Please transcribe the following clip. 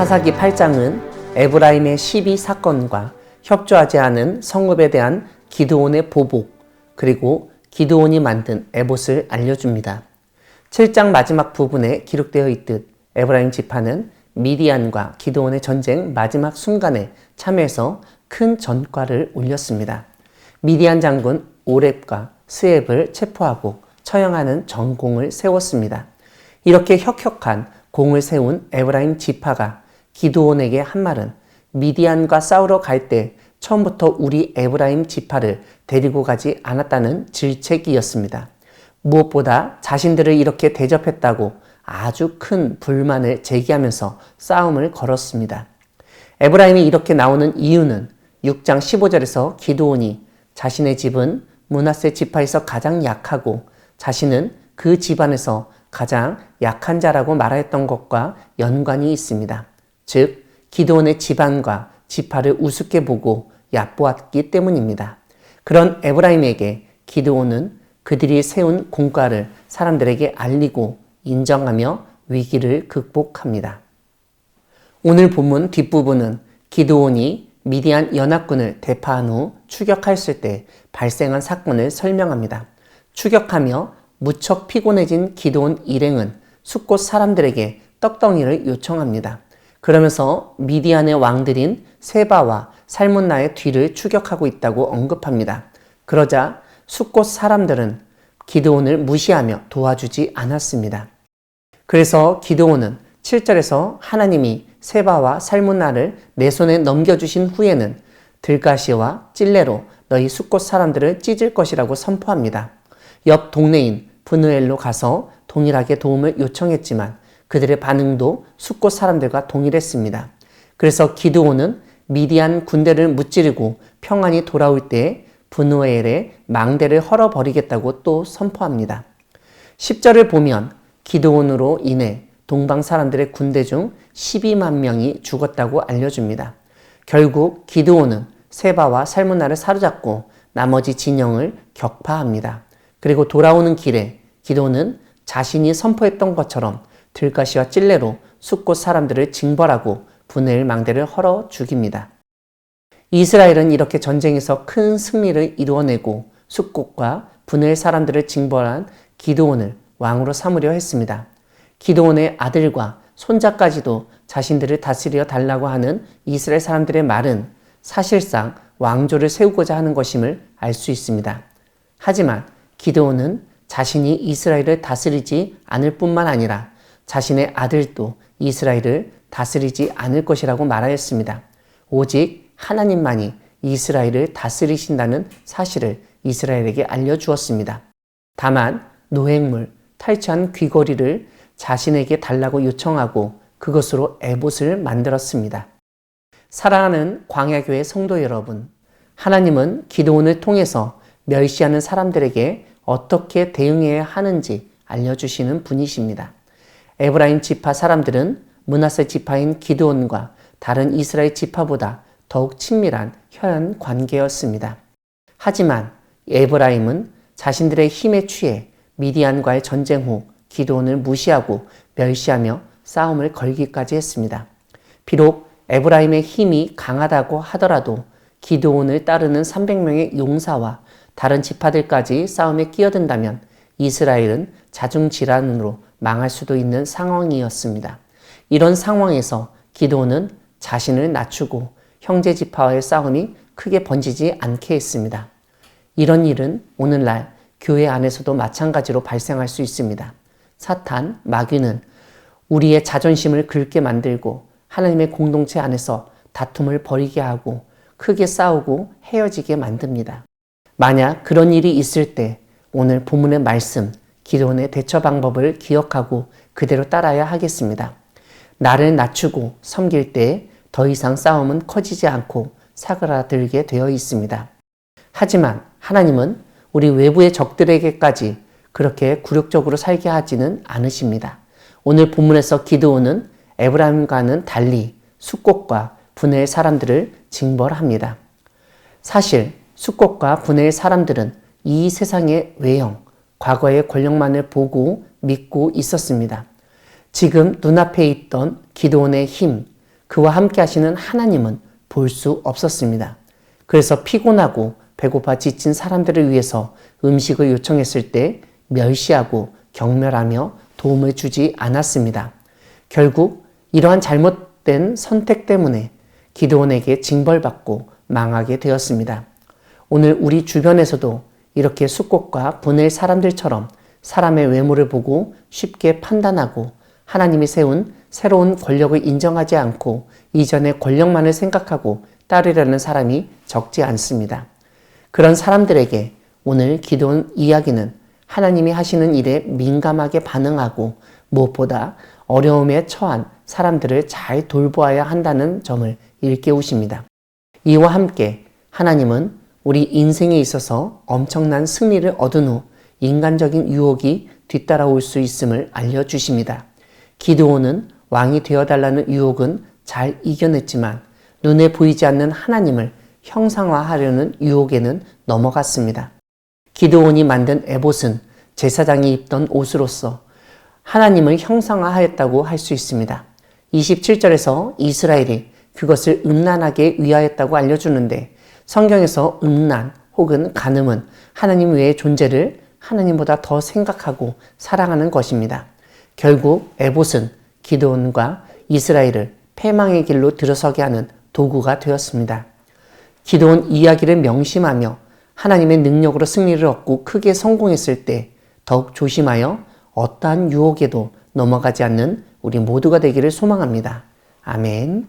사사기 8장은 에브라임의 시비 사건과 협조하지 않은 성읍에 대한 기드온의 보복, 그리고 기드온이 만든 에봇을 알려줍니다. 7장 마지막 부분에 기록되어 있듯 에브라임 지파는 미디안과 기드온의 전쟁 마지막 순간에 참여해서 큰 전과를 올렸습니다. 미디안 장군 오렙과 스앱을 체포하고 처형하는 전공을 세웠습니다. 이렇게 혁혁한 공을 세운 에브라임 지파가 기드온에게 한 말은 미디안과 싸우러 갈 때 처음부터 우리 에브라임 지파를 데리고 가지 않았다는 질책이었습니다. 무엇보다 자신들을 이렇게 대접했다고 아주 큰 불만을 제기하면서 싸움을 걸었습니다. 에브라임이 이렇게 나오는 이유는 6장 15절에서 기드온이 자신의 집은 므낫세 지파에서 가장 약하고 자신은 그 집안에서 가장 약한 자라고 말하였던 것과 연관이 있습니다. 즉, 기드온의 집안과 지파를 우습게 보고 얕보았기 때문입니다. 그런 에브라임에게 기드온은 그들이 세운 공과를 사람들에게 알리고 인정하며 위기를 극복합니다. 오늘 본문 뒷부분은 기드온이 미디안 연합군을 대파한 후 추격하였을 때 발생한 사건을 설명합니다. 추격하며 무척 피곤해진 기드온 일행은 숫곳 사람들에게 떡덩이를 요청합니다. 그러면서 미디안의 왕들인 세바와 살문나의 뒤를 추격하고 있다고 언급합니다. 그러자 숫곳 사람들은 기드온을 무시하며 도와주지 않았습니다. 그래서 기드온은 7절에서 하나님이 세바와 살문나를 내 손에 넘겨주신 후에는 들가시와 찔레로 너희 숫곳 사람들을 찢을 것이라고 선포합니다. 옆 동네인 브누엘로 가서 동일하게 도움을 요청했지만 그들의 반응도 숫곳 사람들과 동일했습니다. 그래서 기드온은 미디안 군대를 무찌르고 평안이 돌아올 때 브누엘의 망대를 헐어버리겠다고 또 선포합니다. 10절을 보면 기드온으로 인해 동방 사람들의 군대 중 12만 명이 죽었다고 알려줍니다. 결국 기드온은 세바와 살문나를 사로잡고 나머지 진영을 격파합니다. 그리고 돌아오는 길에 기드온은 자신이 선포했던 것처럼 들가시와 찔레로 숫곳 사람들을 징벌하고 브누엘 망대를 헐어 죽입니다. 이스라엘은 이렇게 전쟁에서 큰 승리를 이루어내고 숫곳과 브누엘 사람들을 징벌한 기드온을 왕으로 삼으려 했습니다. 기드온의 아들과 손자까지도 자신들을 다스려 달라고 하는 이스라엘 사람들의 말은 사실상 왕조를 세우고자 하는 것임을 알 수 있습니다. 하지만 기드온은 자신이 이스라엘을 다스리지 않을 뿐만 아니라 자신의 아들도 이스라엘을 다스리지 않을 것이라고 말하였습니다. 오직 하나님만이 이스라엘을 다스리신다는 사실을 이스라엘에게 알려주었습니다. 다만 노획물, 탈취한 귀걸이를 자신에게 달라고 요청하고 그것으로 에봇을 만들었습니다. 사랑하는 광야교회 성도 여러분, 하나님은 기드온을 통해서 멸시하는 사람들에게 어떻게 대응해야 하는지 알려주시는 분이십니다. 에브라임 지파 사람들은 므낫세 지파인 기드온과 다른 이스라엘 지파보다 더욱 친밀한 혈연 관계였습니다. 하지만 에브라임은 자신들의 힘에 취해 미디안과의 전쟁 후 기드온을 무시하고 멸시하며 싸움을 걸기까지 했습니다. 비록 에브라임의 힘이 강하다고 하더라도 기드온을 따르는 300명의 용사와 다른 지파들까지 싸움에 끼어든다면 이스라엘은 자중질환으로 망할 수도 있는 상황이었습니다. 이런 상황에서 기드온은 자신을 낮추고 형제 지파와의 싸움이 크게 번지지 않게 했습니다. 이런 일은 오늘날 교회 안에서도 마찬가지로 발생할 수 있습니다. 사탄, 마귀는 우리의 자존심을 긁게 만들고 하나님의 공동체 안에서 다툼을 벌이게 하고 크게 싸우고 헤어지게 만듭니다. 만약 그런 일이 있을 때 오늘 본문의 말씀, 기드온의 대처 방법을 기억하고 그대로 따라야 하겠습니다. 나를 낮추고 섬길 때 더 이상 싸움은 커지지 않고 사그라들게 되어 있습니다. 하지만 하나님은 우리 외부의 적들에게까지 그렇게 굴욕적으로 살게 하지는 않으십니다. 오늘 본문에서 기드온은 에브라임과는 달리 숫곳과 브누엘 사람들을 징벌합니다. 사실 숫곳과 브누엘 사람들은 이 세상의 외형, 과거의 권력만을 보고 믿고 있었습니다. 지금 눈앞에 있던 기드온의 힘, 그와 함께 하시는 하나님은 볼 수 없었습니다. 그래서 피곤하고 배고파 지친 사람들을 위해서 음식을 요청했을 때 멸시하고 경멸하며 도움을 주지 않았습니다. 결국 이러한 잘못된 선택 때문에 기드온에게 징벌받고 망하게 되었습니다. 오늘 우리 주변에서도 이렇게 숙곡과 보낼 사람들처럼 사람의 외모를 보고 쉽게 판단하고 하나님이 세운 새로운 권력을 인정하지 않고 이전의 권력만을 생각하고 따르려는 사람이 적지 않습니다. 그런 사람들에게 오늘 기도원 이야기는 하나님이 하시는 일에 민감하게 반응하고 무엇보다 어려움에 처한 사람들을 잘 돌보아야 한다는 점을 일깨우십니다. 이와 함께 하나님은 우리 인생에 있어서 엄청난 승리를 얻은 후 인간적인 유혹이 뒤따라올 수 있음을 알려주십니다. 기드온은 왕이 되어달라는 유혹은 잘 이겨냈지만 눈에 보이지 않는 하나님을 형상화하려는 유혹에는 넘어갔습니다. 기드온이 만든 에봇은 제사장이 입던 옷으로서 하나님을 형상화하였다고 할 수 있습니다. 27절에서 이스라엘이 그것을 음란하게 위하였다고 알려주는데 성경에서 음란 혹은 간음은 하나님 외의 존재를 하나님보다 더 생각하고 사랑하는 것입니다. 결국 에봇은 기드온과 이스라엘을 패망의 길로 들어서게 하는 도구가 되었습니다. 기드온 이야기를 명심하며 하나님의 능력으로 승리를 얻고 크게 성공했을 때 더욱 조심하여 어떠한 유혹에도 넘어가지 않는 우리 모두가 되기를 소망합니다. 아멘.